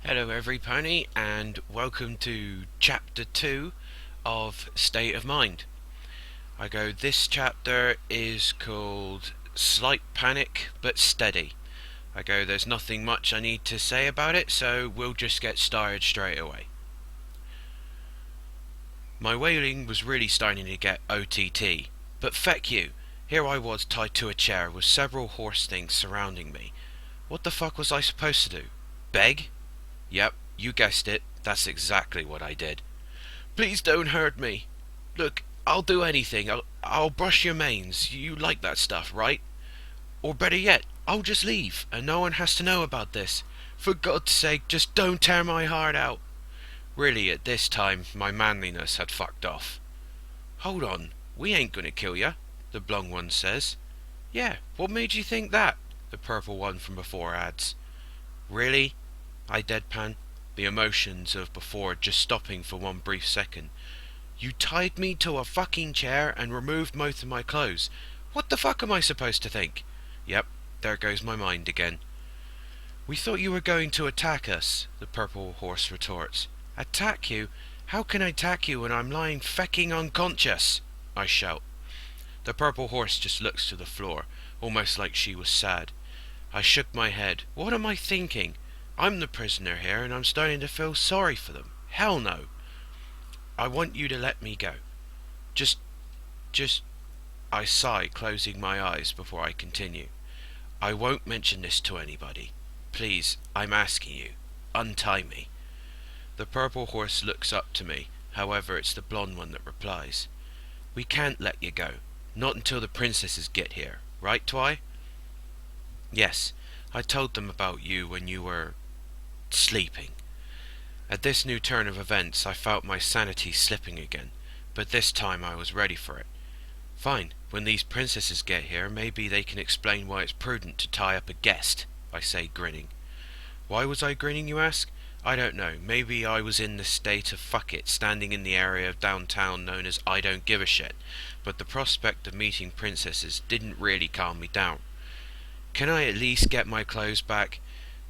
Hello, everybody, and welcome to Chapter 2 of State of Mind. This chapter is called Slight Panic but Steady. There's nothing much I need to say about it, so we'll just get started straight away. My wailing was really starting to get OTT, but feck you, here I was tied to a chair with several horse things surrounding me. What the fuck was I supposed to do? Beg? Yep, you guessed it, that's exactly what I did. Please don't hurt me. Look, I'll do anything. I'll brush your manes. You like that stuff, right? Or better yet, I'll just leave, and no one has to know about this. For God's sake, just don't tear my heart out. Really, at this time, my manliness had fucked off. Hold on, we ain't gonna kill ya, the blonde one says. Yeah, what made you think that? The purple one from before adds. Really? I deadpan, the emotions of before just stopping for one brief second. You tied me to a fucking chair and removed most of my clothes. What the fuck am I supposed to think? Yep, there goes my mind again. We thought you were going to attack us, the purple horse retorts. Attack you? How can I attack you when I'm lying fecking unconscious? I shout. The purple horse just looks to the floor, almost like she was sad. I shook my head. What am I thinking? I'm the prisoner here and I'm starting to feel sorry for them. Hell no. I want you to let me go. Just, I sigh, closing my eyes before I continue. I won't mention this to anybody. Please, I'm asking you. Untie me. The purple horse looks up to me. However, it's the blonde one that replies. We can't let you go. Not until the princesses get here. Right, Twy? Yes, I told them about you when you were sleeping. At this new turn of events, I felt my sanity slipping again, but this time I was ready for it. Fine, when these princesses get here, maybe they can explain why it's prudent to tie up a guest, I say, grinning. Why was I grinning, you ask? I don't know, maybe I was in the state of fuck it, standing in the area of downtown known as I don't give a shit, but the prospect of meeting princesses didn't really calm me down. Can I at least get my clothes back?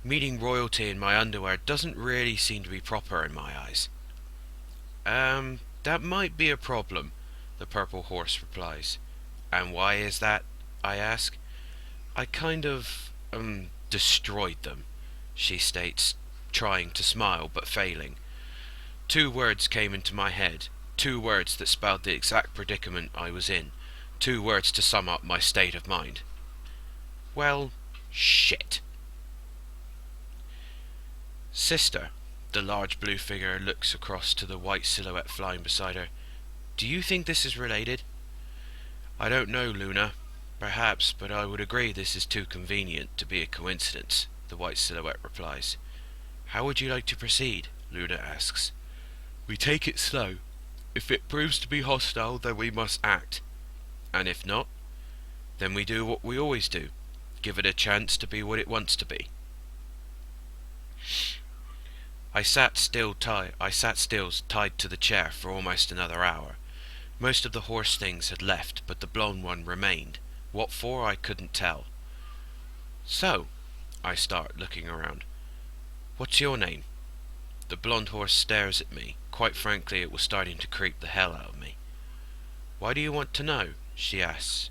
Meeting royalty in my underwear doesn't really seem to be proper in my eyes. That might be a problem, the purple horse replies. And why is that? I ask. I kind of, destroyed them, she states, trying to smile but failing. Two words came into my head, two words that spelled the exact predicament I was in, two words to sum up my state of mind. Well, shit. Sister, the large blue figure looks across to the white silhouette flying beside her. Do you think this is related? I don't know, Luna. Perhaps, but I would agree this is too convenient to be a coincidence, the white silhouette replies. How would you like to proceed? Luna asks. We take it slow. If it proves to be hostile, then we must act. And if not, then we do what we always do. Give it a chance to be what it wants to be. I sat still tied to the chair for almost another hour. Most of the horse things had left, but the blonde one remained. What for, I couldn't tell. So, I start looking around. What's your name? The blonde horse stares at me. Quite frankly, it was starting to creep the hell out of me. Why do you want to know? She asks.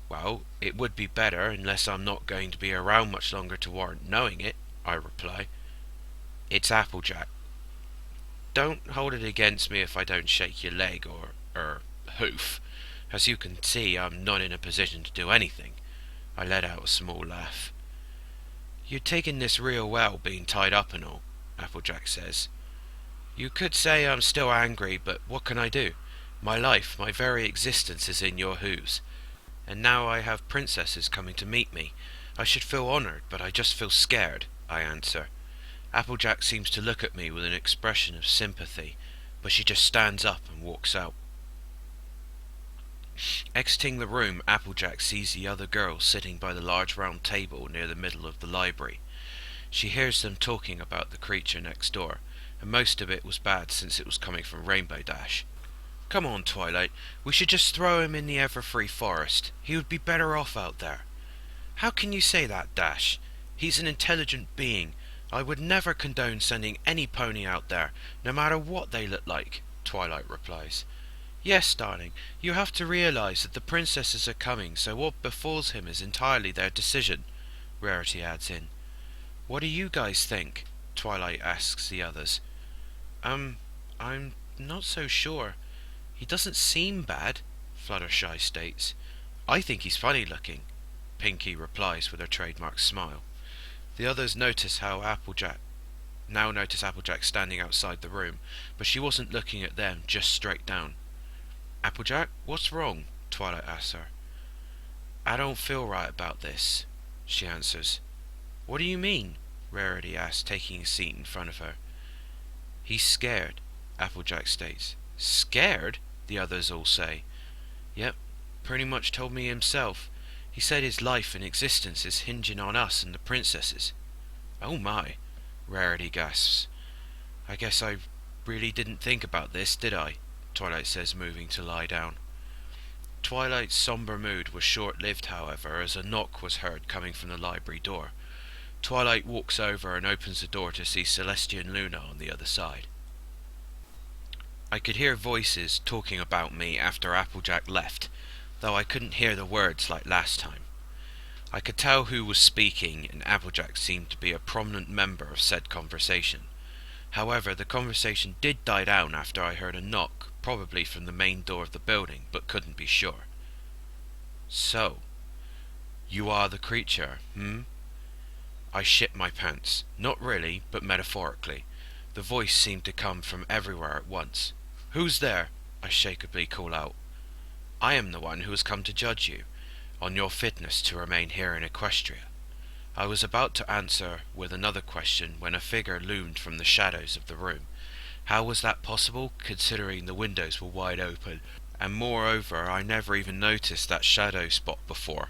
Well, it would be better, unless I'm not going to be around much longer to warrant knowing it, I reply. It's Applejack. Don't hold it against me if I don't shake your leg or hoof. As you can see, I'm not in a position to do anything. I let out a small laugh. You're taking this real well, being tied up and all, Applejack says. You could say I'm still angry, but what can I do? My life, my very existence is in your hooves. And now I have princesses coming to meet me. I should feel honoured, but I just feel scared, I answer. Applejack seems to look at me with an expression of sympathy, but she just stands up and walks out. Exiting the room, Applejack sees the other girls sitting by the large round table near the middle of the library. She hears them talking about the creature next door, and most of it was bad since it was coming from Rainbow Dash. Come on, Twilight, we should just throw him in the Everfree Forest. He would be better off out there. How can you say that, Dash? He's an intelligent being. I would never condone sending any pony out there, no matter what they look like, Twilight replies. Yes, darling, you have to realize that the princesses are coming, so what befalls him is entirely their decision, Rarity adds in. What do you guys think? Twilight asks the others. I'm not so sure. He doesn't seem bad, Fluttershy states. I think he's funny looking, Pinkie replies with her trademark smile. The others notice Applejack standing outside the room, but she wasn't looking at them, just straight down. Applejack, what's wrong? Twilight asks her. I don't feel right about this, she answers. What do you mean? Rarity asks, taking a seat in front of her. He's scared, Applejack states. Scared? The others all say. Yep, pretty much told me himself. He said his life and existence is hinging on us and the princesses. Oh my, Rarity gasps. I guess I really didn't think about this, did I? Twilight says, moving to lie down. Twilight's sombre mood was short-lived, however, as a knock was heard coming from the library door. Twilight walks over and opens the door to see Celestia and Luna on the other side. I could hear voices talking about me after Applejack left, though I couldn't hear the words like last time. I could tell who was speaking, and Applejack seemed to be a prominent member of said conversation. However, the conversation did die down after I heard a knock, probably from the main door of the building, but couldn't be sure. So, you are the creature, I shit my pants. Not really, but metaphorically. The voice seemed to come from everywhere at once. Who's there? I shakily call out. I am the one who has come to judge you, on your fitness to remain here in Equestria. I was about to answer with another question when a figure loomed from the shadows of the room. How was that possible, considering the windows were wide open, and moreover I never even noticed that shadow spot before.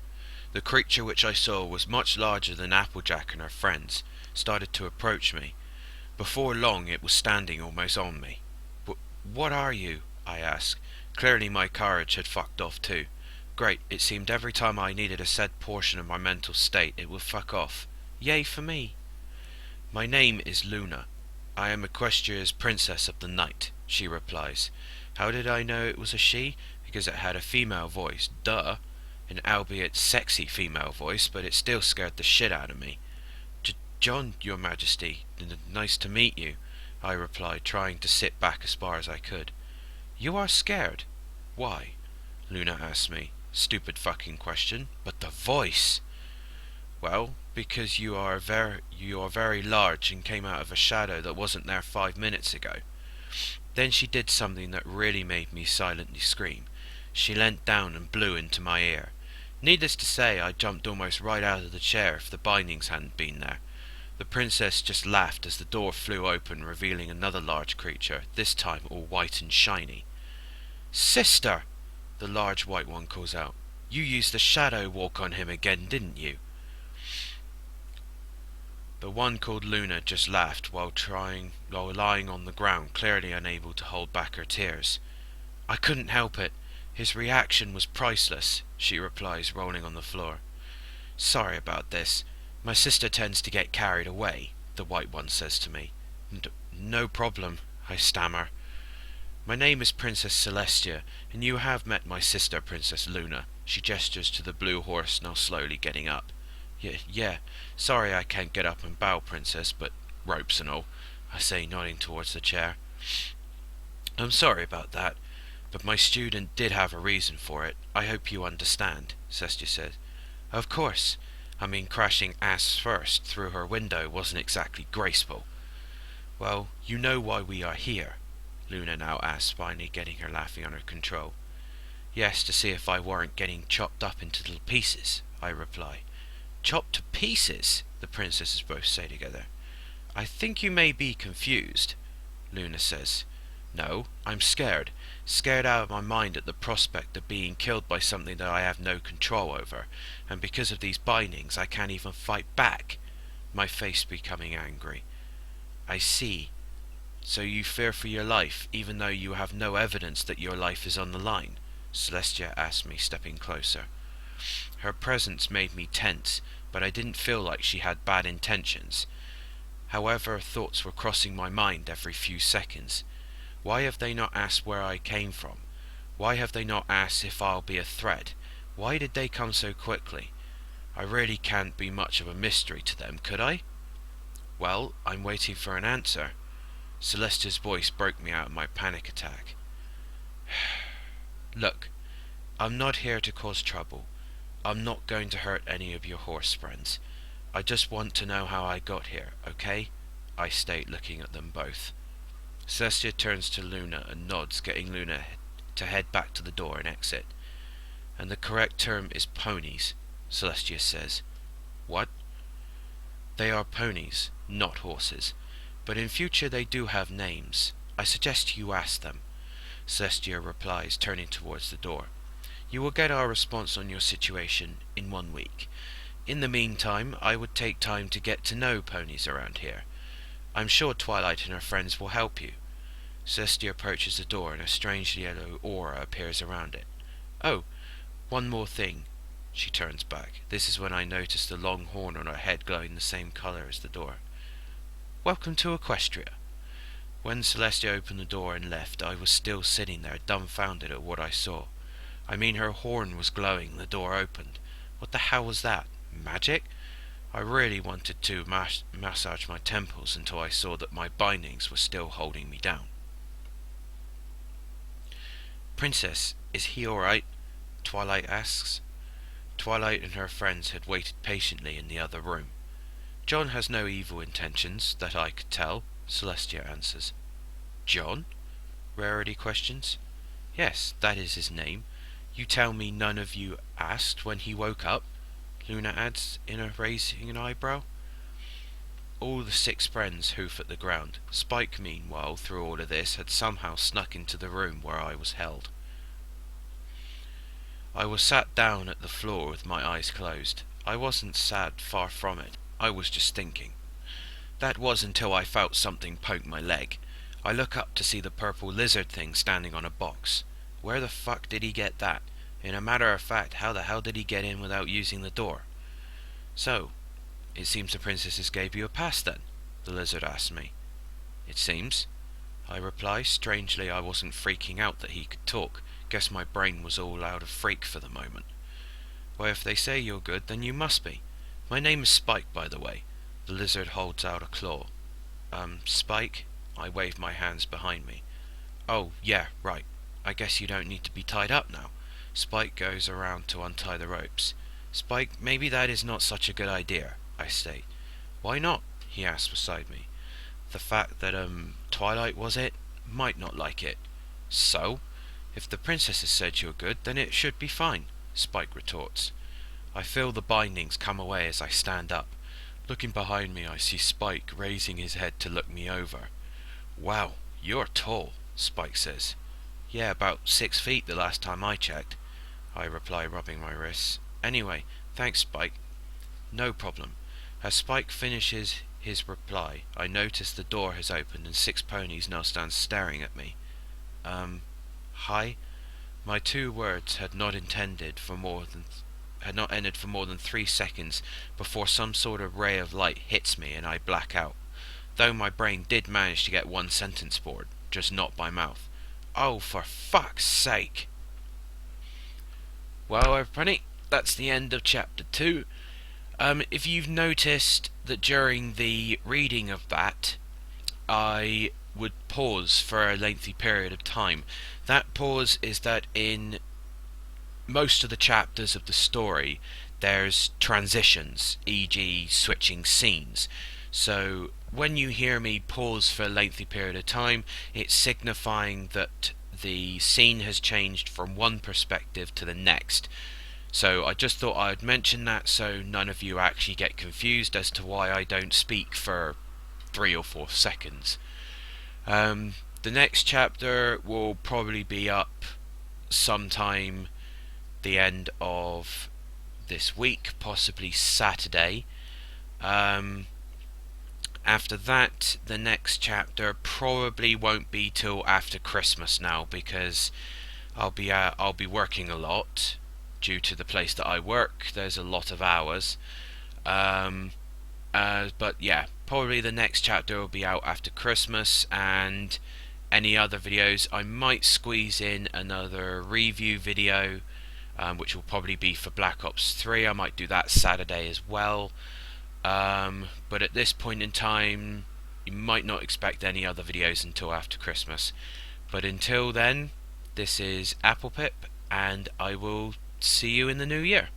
The creature which I saw was much larger than Applejack and her friends, started to approach me. Before long it was standing almost on me. What are you? I asked. Clearly my courage had fucked off too. Great, it seemed every time I needed a said portion of my mental state it would fuck off. Yay for me! My name is Luna. I am Equestria's Princess of the Night, she replies. How did I know it was a she? Because it had a female voice, duh. An albeit sexy female voice, but it still scared the shit out of me. John, your majesty, nice to meet you, I replied, trying to sit back as far as I could. You are scared? Why? Luna asked me. Stupid fucking question. But the voice! Well, because you are very large and came out of a shadow that wasn't there 5 minutes ago. Then she did something that really made me silently scream. She leant down and blew into my ear. Needless to say, I jumped almost right out of the chair if the bindings hadn't been there. The princess just laughed as the door flew open, revealing another large creature, this time all white and shiny. Sister! The large white one calls out. You used the shadow walk on him again, didn't you? The one called Luna just laughed while lying on the ground, clearly unable to hold back her tears. I couldn't help it. His reaction was priceless, she replies, rolling on the floor. Sorry about this. My sister tends to get carried away, the white one says to me. No problem, I stammer. My name is Princess Celestia, and you have met my sister, Princess Luna. She gestures to the blue horse, now slowly getting up. Yeah, sorry I can't get up and bow, Princess, but ropes and all, I say, nodding towards the chair. I'm sorry about that, but my student did have a reason for it. I hope you understand, Celestia said. Of course. I mean, crashing ass first through her window wasn't exactly graceful. Well, you know why we are here, Luna now asks, finally getting her laughing under control. Yes, to see if I weren't getting chopped up into little pieces, I reply. Chopped to pieces? The princesses both say together. I think you may be confused, Luna says. No, I'm scared. Scared out of my mind at the prospect of being killed by something that I have no control over, and because of these bindings I can't even fight back, my face becoming angry. I see. So you fear for your life, even though you have no evidence that your life is on the line? Celestia asked me, stepping closer. Her presence made me tense, but I didn't feel like she had bad intentions. However, thoughts were crossing my mind every few seconds. Why have they not asked where I came from? Why have they not asked if I'll be a threat? Why did they come so quickly? I really can't be much of a mystery to them, could I? Well, I'm waiting for an answer. Celestia's voice broke me out of my panic attack. Look, I'm not here to cause trouble. I'm not going to hurt any of your horse friends. I just want to know how I got here, okay? I state, looking at them both. Celestia turns to Luna and nods, getting Luna to head back to the door and exit. And the correct term is ponies, Celestia says. What? They are ponies, not horses. But in future they do have names. I suggest you ask them. Celestia replies, turning towards the door. You will get our response on your situation in 1 week. In the meantime, I would take time to get to know ponies around here. I'm sure Twilight and her friends will help you. Celestia approaches the door and a strange yellow aura appears around it. Oh, one more thing. She turns back. This is when I notice the long horn on her head glowing the same colour as the door. Welcome to Equestria. When Celestia opened the door and left, I was still sitting there, dumbfounded at what I saw. I mean, her horn was glowing, the door opened. What the hell was that? Magic? I really wanted to massage my temples until I saw that my bindings were still holding me down. Princess, is he alright? Twilight asks. Twilight and her friends had waited patiently in the other room. John has no evil intentions, that I could tell, Celestia answers. John? Rarity questions. Yes, that is his name. You tell me none of you asked when he woke up? Luna adds, raising an eyebrow. All the 6 friends hoof at the ground. Spike, meanwhile, through all of this, had somehow snuck into the room where I was held. I was sat down at the floor with my eyes closed. I wasn't sad, far from it. I was just thinking. That was until I felt something poke my leg. I look up to see the purple lizard thing standing on a box. Where the fuck did he get that? In a matter of fact, how the hell did he get in without using the door? So, it seems the princesses gave you a pass then? The lizard asked me. It seems, I reply. Strangely, I wasn't freaking out that he could talk. Guess my brain was all out of freak for the moment. Well, if they say you're good, then you must be. My name is Spike, by the way. The lizard holds out a claw. Spike? I wave my hands behind me. Oh, yeah, right. I guess you don't need to be tied up now. Spike goes around to untie the ropes. Spike, maybe that is not such a good idea, I state. Why not? He asks beside me. The fact that, Twilight, was it? Might not like it. So? If the princesses said you're good, then it should be fine, Spike retorts. I feel the bindings come away as I stand up. Looking behind me, I see Spike raising his head to look me over. Wow, you're tall, Spike says. Yeah, about 6 feet the last time I checked, I reply, rubbing my wrists. Anyway, thanks, Spike. No problem. As Spike finishes his reply, I notice the door has opened and 6 ponies now stand staring at me. Hi? My 2 words had not ended for more than 3 seconds before some sort of ray of light hits me and I black out. Though my brain did manage to get 1 sentence forward, just not by mouth. Oh, for fuck's sake! Well, everybody, that's the end of chapter 2. If you've noticed that during the reading of that, I would pause for a lengthy period of time. That pause is that in most of the chapters of the story, there's transitions, e.g. switching scenes. So when you hear me pause for a lengthy period of time, it's signifying that the scene has changed from one perspective to the next. So I just thought I'd mention that so none of you actually get confused as to why I don't speak for 3 or 4 seconds. The next chapter will probably be up sometime the end of this week, possibly Saturday. After that, the next chapter probably won't be till after Christmas now, because I'll be working a lot due to the place that I work. There's a lot of hours, and But yeah, probably the next chapter will be out after Christmas, and any other videos I might squeeze in another review video, which will probably be for Black Ops 3. I might do that Saturday as well. But at this point in time, you might not expect any other videos until after Christmas. But until then, this is Applepip, and I will see you in the new year.